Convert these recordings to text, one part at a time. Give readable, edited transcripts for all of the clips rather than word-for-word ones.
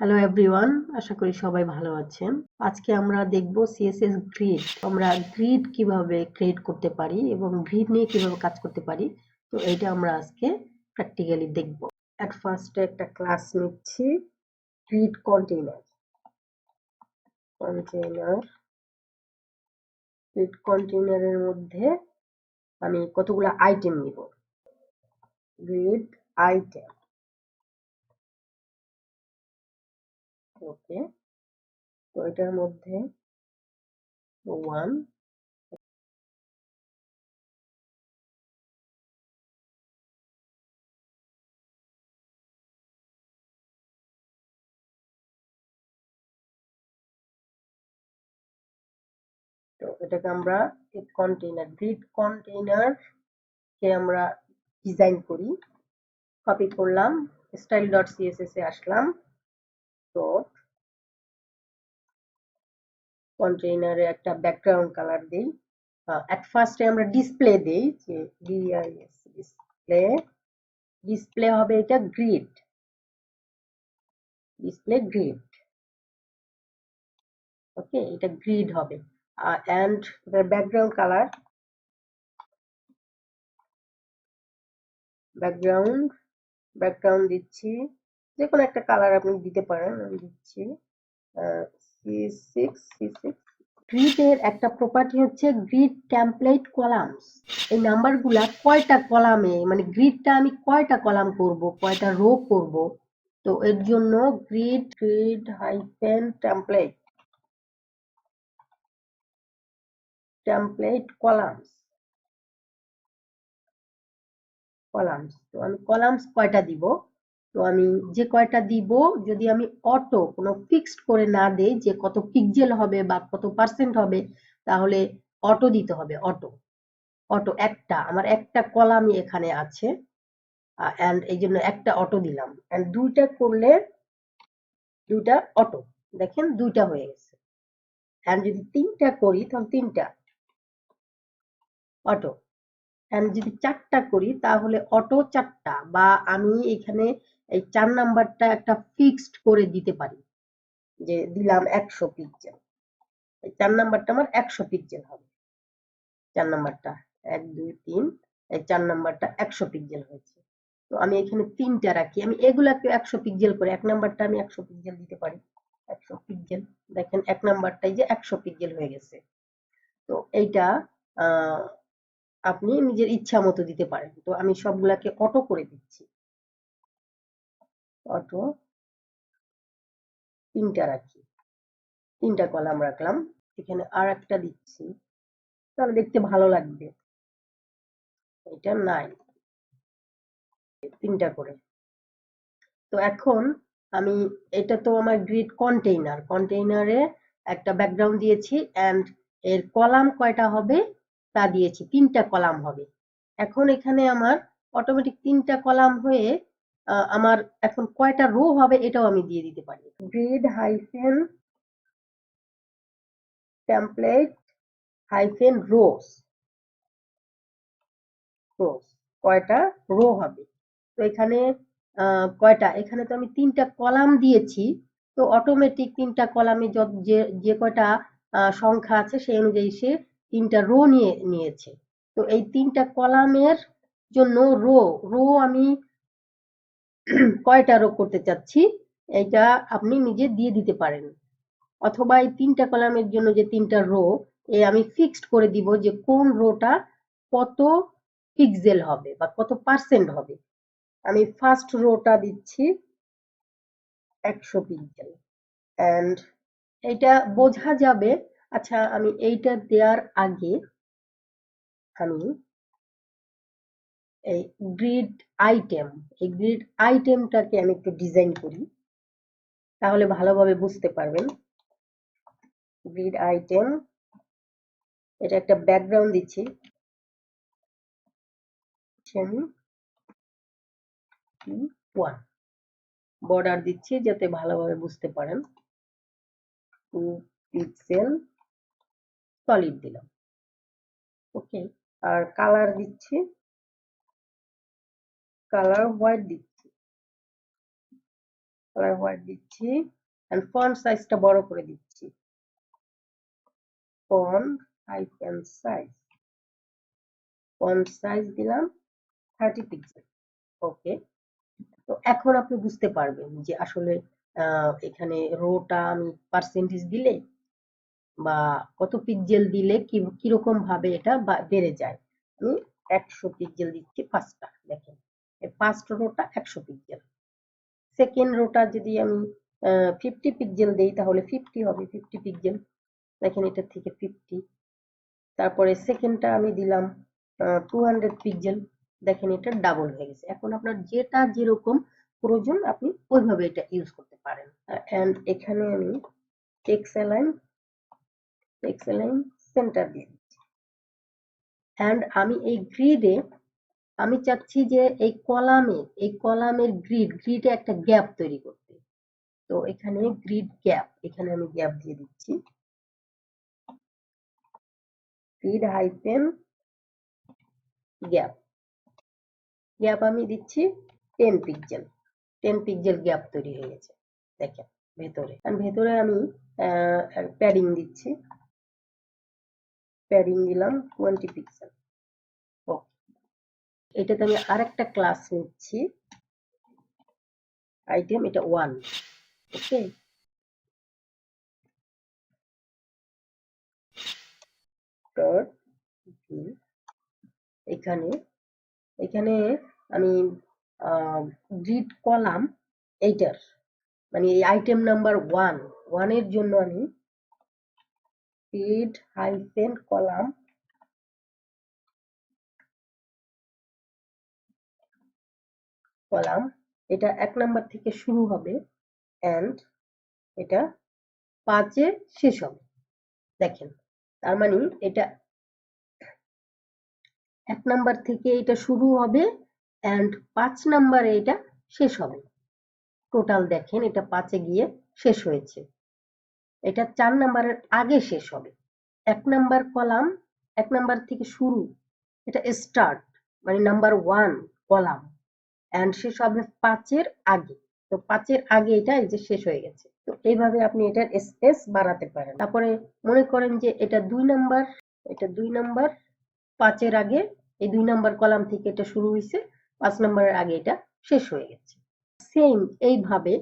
Hello everyone, আশা করি সবাই ভালো আছেন। আজকে আমরা দেখব সিএসএস গ্রিড। আমরা গ্রিড কিভাবে ক্রিয়েট করতে পারি এবং গ্রিড নিয়ে কিভাবে কাজ করতে পারি, তো এটা আমরা আজকে প্র্যাকটিক্যালি দেখব। এট ফার্স্টে একটা ক্লাস নিচ্ছি, গ্রিড কন্টেইনার। গ্রিড কন্টেইনারের মধ্যে আমি কতগুলো আইটেম নিব। গ্রিড আইটেম, ওকে। তো এটার মধ্যে 1, তো এটাকে আমরা কন্টেইনার, গ্রিড কন্টেইনার কে আমরা ডিজাইন করি। কপি করলাম, style.css এ আসলাম, ডট কন্টেইনারে একটা ব্যাকগ্রাউন্ড কালার দেই। এট ফার্স্টে আমরা ডিসপ্লে দেই, যে ডিসপ্লে, ডিসপ্লে হবে এটা গ্রিড, ডিসপ্লে গ্রিড, ওকে। এটা গ্রিড হবে। এন্ড ব্যাকগ্রাউন্ড কালার, ব্যাকগ্রাউন্ড দিচ্ছি, যে কোনো একটা কালার আপনি দিতে পারেন। আমি দিচ্ছি C6। গ্রিডের একটা প্রপার্টি হচ্ছে গ্রিড টেমপ্লেট কলামস। এই নাম্বারগুলা কয়টা কলামে, মানে গ্রিডটা আমি কয়টা কলাম করব, কয়টা রো করব, তো এর জন্য গ্রিড হাইফেন টেমপ্লেট কলামস, তো আমি কলামস কয়টা দিব, তো আমি যে কয়টা দিব, যদি আমি অটো কোনো ফিক্সড করে না দেই যে কত পিক্সেল হবে বা কত পার্সেন্ট হবে, তাহলে অটো দিতে হবে। অটো একটা, আমার একটা কলামই এখানে আছে, এন্ড এই জন্য একটা অটো দিলাম। এন্ড দুইটা করলে দুইটা অটো, দেখেন দুইটা হয়ে গেছে। এন্ড যদি তিনটা করি তাহলে তিনটা অটো। এন্ড যদি চারটা করি তাহলে অটো চারটা, বা আমি এখানে এই 4 নাম্বারটা একটা ফিক্সড করে দিতে পারি, যে দিলাম 100 পিক্সেল। এই 4 নাম্বারটা আমার 100 পিক্সেল হবে। 4 নাম্বারটা 1 2 3, এই 4 নাম্বারটা 100 পিক্সেল হয়েছে। তো আমি এখানে তিনটা রাখি, আমি এগুলাকে 100 পিক্সেল করে, এক নাম্বারটা আমি 100 পিক্সেল দিতে পারি। 100 পিক্সেল, দেখেন এক নাম্বারটাই যে 100 পিক্সেল হয়ে গেছে। তো এইটা আপনি নিজের ইচ্ছা মতো দিতে পারেন। তো আমি সবগুলাকে অটো করে দিচ্ছি, অটো তিনটা রাখি, তিনটা কলাম রাখলাম। এখানে আর একটা দিচ্ছি, তাহলে দেখতে ভালো লাগবে। এটা নাই, তিনটা করে। তো এখন আমি, এটা তো আমার গ্রিড কন্টেইনারে একটা ব্যাকগ্রাউন্ড দিয়েছি, এন্ড এর কলাম কয়টা হবে তা দিয়েছি, তিনটা কলাম হবে। এখন এখানে আমার অটোমেটিক তিনটা কলাম হয়ে আমার এখন কয়টা রো হবে এটাও আমি দিয়ে দিতে পারি। Grid hyphen template hyphen rose, কয়টা রো হবে। তো এখানে কয়টা, এখানে তো আমি তিনটা কলাম দিয়েছি, তো অটোমেটিক তিনটা কলামে যে কয়টা সংখ্যা আছে সেই অনুযায়ী সে তিনটা রো নিয়েছে। তো এই তিনটা কলামের জন্য রো আমি কয়টা রো করতে চাচ্ছি, এটা আপনি নিজে দিয়ে দিতে পারেন। অথবা এই তিনটা কলামের জন্য যে তিনটা রো, আমি ফিক্সড করে দিব যে কোন রোটা কত পিক্সেল হবে বা কত পার্সেন্ট হবে। আমি ফার্স্ট রোটা দিচ্ছি 100 পিক্সেল, এন্ড এটা বোঝা যাবে। আচ্ছা, আমি এইটা দেওয়ার আগে আমি এই গ্রিড আইটেমটাকে আমি একটু ডিজাইন করি, তাহলে ভালোভাবে বুঝতে পারবেন। গ্রিড আইটেম, এটা একটা ব্যাকগ্রাউন্ড দিচ্ছি, আমি 1 বর্ডার দিচ্ছি যাতে ভালোভাবে বুঝতে পারেন। 2 পিক্সেল সলিড দিলাম, ওকে। আর কালার দিচ্ছি, কালার হোয়াইট দিচ্ছি, কালার হোয়াইট দিচ্ছি এন্ড ফন্ট সাইজটা বড় করে দিচ্ছি, ফন্ট সাইজ দিলাম 30 পিক্সেল। ওকে, তো এখন আপনি বুঝতে পারবেন যে আসলে এখানে রোটা আমি পার্সেন্টেজ দিলে বা কত পিক্সেল দিলে কিরকম ভাবে এটা বেড়ে যায়। আমি 100 পিক্সেল দিচ্ছি ফার্স্টটা, দেখেন এই first rota 100 pixel, second rota যদি আমি 50 পিক্সেল দেই তাহলে 50 হবে, 50 পিক্সেল, দেখেন এটা থেকে 50। তারপরে সেকেন্ডটা আমি দিলাম 200 পিক্সেল, দেখেন এটা ডাবল হয়ে গেছে। এখন আপনার যেটা যেরকম প্রয়োজন আপনি ওইভাবে এটা ইউজ করতে পারেন। এন্ড এখানে আমি টেক্সট অ্যালাইন সেন্টার দিয়ে দিচ্ছি। এন্ড আমি এই গ্রিডে আমি চাচ্ছি যে এই কলামের গ্রিডে একটা গ্যাপ তৈরি করতে। তো এখানে গ্রিড গ্যাপ, এখানে আমি গ্যাপ দিয়ে দিচ্ছি, গ্রিড হাইফেন গ্যাপ আমি দিচ্ছি 10 পিক্সেল, 10 পিক্সেল গ্যাপ তৈরি হয়ে গেছে, দেখেন ভেতরে। ভেতরে আমি প্যাডিং দিচ্ছি, প্যাডিং দিলাম 20 পিক্সেল। ওকে, এটাতে আমি আরেকটা ক্লাস নিচ্ছি, আইটেম, এটা 1। ওকে, ডট এখানে এখানে আমি গ্রিড কলাম এইটার মানে এই আইটেম নাম্বার 1 এর জন্য আমি গ্রিড হাইফেন কলাম এটা 1 নাম্বার থেকে শুরু হবে এন্ড এটা 5 শেষ হবে, দেখেন তার মানে এটা 1 নাম্বার থেকে এটা শুরু হবে এন্ড 5 নাম্বারে এটা শেষ হবে। টোটাল দেখেন এটা 5 গিয়ে শেষ হয়েছে, এটা 4 নাম্বারের আগে শেষ হবে। 1 নাম্বার কলাম 1 নাম্বার থেকে শুরু, এটা স্টার্ট মানে নাম্বার 1 কলাম এন্ড শেষ হবে 5 এর আগে। তো 5 এর আগে এটা এই যে শেষ হয়ে গেছে। তো এইভাবে আপনি এটার স্পেস বাড়াতে পারেন। তারপরে মনে করেন যে এটা 2 নাম্বার, 5 এর আগে এই 2 নাম্বার কলাম থেকে এটা শুরু হয়েছে, 5 নাম্বারের আগে এটা শেষ হয়ে গেছে। সেম এইভাবে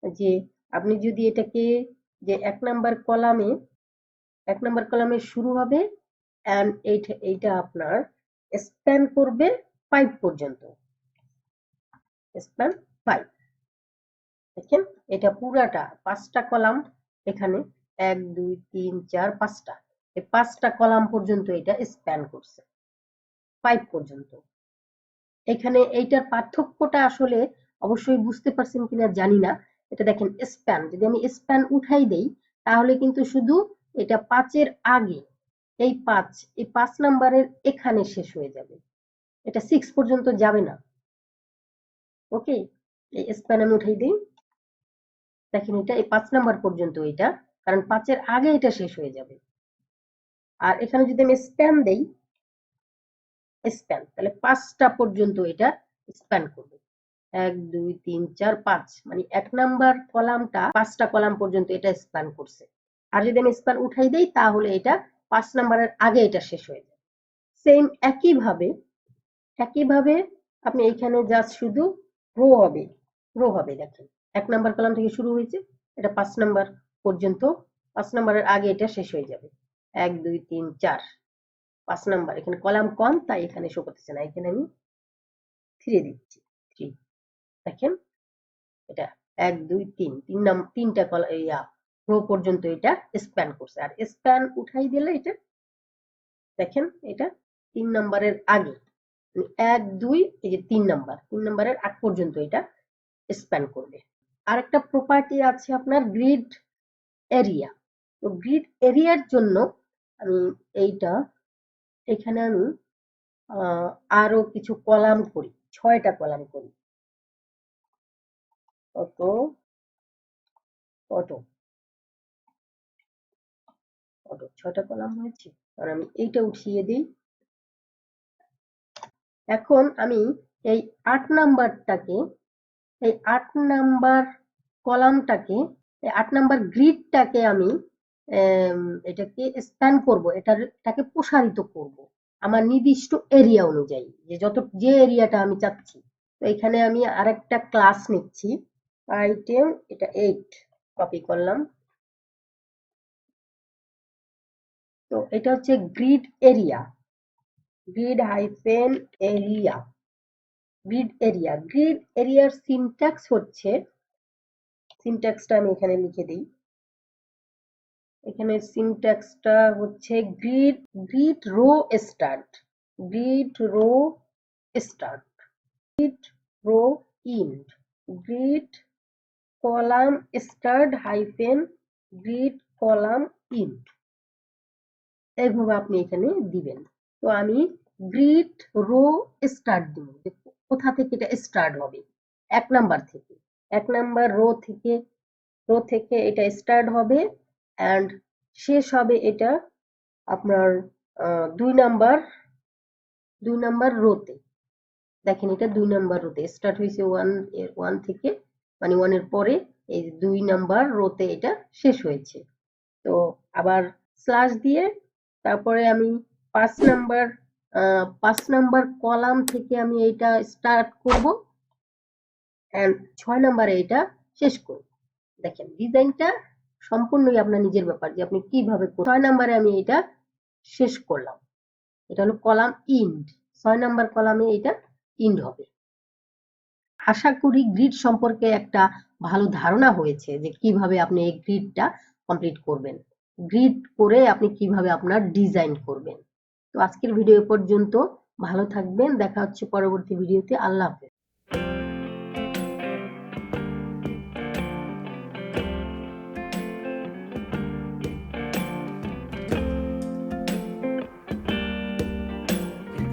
যে আপনি যদি এটাকে যে 1 নাম্বার কলামে শুরু হবে এন্ড এইটা আপনার স্প্যান করবে 5 পর্যন্ত, স্প্যান 5, দেখেন এটা পুরাটা 5টা কলাম, এখানে 1 2 3 4 5টা, এই 5টা কলাম পর্যন্ত এটা স্প্যান করছে 5 পর্যন্ত। এখানে এইটার পার্থক্যটা আসলে অবশ্যই বুঝতে পারছেন কিনা জানি না। এটা দেখেন স্প্যান, যদি আমি স্প্যান উঠাই দেই তাহলে কিন্তু শুধু এটা 5 এর আগে এই 5 নাম্বারের এখানে শেষ হয়ে যাবে, এটা 6 পর্যন্ত যাবে না। ওকে, এই স্প্যান আমি উঠাই দিই, দেখেন এটা এই 5 নাম্বার পর্যন্ত, এটা কারণ 5 এর আগে এটা শেষ হয়ে যাবে। আর এখানে যদি আমি স্প্যান দেই, তাহলে 5টা পর্যন্ত এটা স্প্যান করবে, 1 2 3 4 5, মানে 1 নাম্বার কলামটা 5টা কলাম পর্যন্ত এটা স্প্যান করছে। আর যদি আমি স্প্যান উঠাই দেই তাহলে এটা 5 নাম্বারের আগে এটা শেষ হয়ে যাবে। সেম একইভাবে আপনি এখানে জাস্ট শুধু রো হবে, দেখেন 1 নাম্বার কলাম থেকে শুরু হয়েছে, এটা 5 নাম্বার পর্যন্ত, 5 নাম্বারের আগে এটা শেষ হয়ে যাবে, 1 2 3 4 5 নাম্বার, এখানে কলাম কম তাই এখানে শো করতেছে না, এখানে আমি 3 দিচ্ছি, 3, দেখেন এটা 1 2 3 তিনটা রো পর্যন্ত এটা স্প্যান করছে। আর স্প্যান উঠাই দিলে এটা দেখেন এটা 3 নাম্বারের আগে, 1 2 এই যে 3 নাম্বারের আগ পর্যন্ত এটা স্প্যান করবে। আরেকটা প্রপার্টি আছে আপনার গ্রিড এরিয়া। তো গ্রিড এরিয়ার জন্য আমি এখানে আমি আরো কিছু কলাম করি, 6টা কলাম করি, অটো 6টা কলাম হয়েছে। আর আমি এইটা উঠিয়ে দিই। এখন আমি এই 8 নাম্বারটাকে এই 8 নাম্বার কলামটাকে 8 নাম্বার গ্রিডটাকে আমি এটাকে স্প্যান করব, এটাকে প্রসারিত করব আমার নির্দিষ্ট এরিয়া অনুযায়ী, যে এরিয়াটা আমি চাচ্ছি। তো এখানে আমি আরেকটা ক্লাস নিচ্ছি, আইটেম, এটা 8 কপি করলাম। তো এটা হচ্ছে grid area, grid hyphen area, grid এরিয়ার সিনট্যাক্স হচ্ছে, সিনট্যাক্সটা আমি এখানে লিখে দিই। এখানে সিনট্যাক্সটা হচ্ছে grid row start, grid row start, grid row end, grid column start hyphen grid column end, এইভাবে আপনি এখানে দিবেন। তো আমি গ্রিড রো স্টার্ট দিব, কোথা থেকে এটা স্টার্ট হবে, 1 নাম্বার থেকে, 1 নাম্বার রো থেকে এটা স্টার্ট হবে অ্যান্ড শেষ হবে এটা আপনার 2 নাম্বার রোতে। দেখেন এটা 2 নাম্বার রোতে স্টার্ট হয়েছে, 1 থেকে, মানে 1 এর পরে এই 2 নাম্বার রোতে এটা শেষ হয়েছে। তো আবার স্ল্যাশ দিয়ে তারপরে আমি 5 নাম্বার কলাম থেকে আমি এটা স্টার্ট করব এন্ড 6 নাম্বারে এটা শেষ করব। দেখেন ডিজাইনটা সম্পূর্ণই আপনার নিজের ব্যাপার যে আপনি কিভাবে 6 নাম্বারে আমি এটা শেষ করলাম, এটা হলো কলাম ইন্ড, 6 নাম্বার কলামে এটা ইন্ড হবে। আশা করি গ্রিড সম্পর্কে একটা ভালো ধারণা হয়েছে যে কিভাবে আপনি এই গ্রিডটা কমপ্লিট করবেন, গ্রিড করে আপনি কিভাবে আপনার ডিজাইন করবেন। তো আজকের ভিডিও পর্যন্ত, ভালো থাকবেন, দেখা হচ্ছে পরবর্তী ভিডিওতে। আল্লাহ হাফেজ।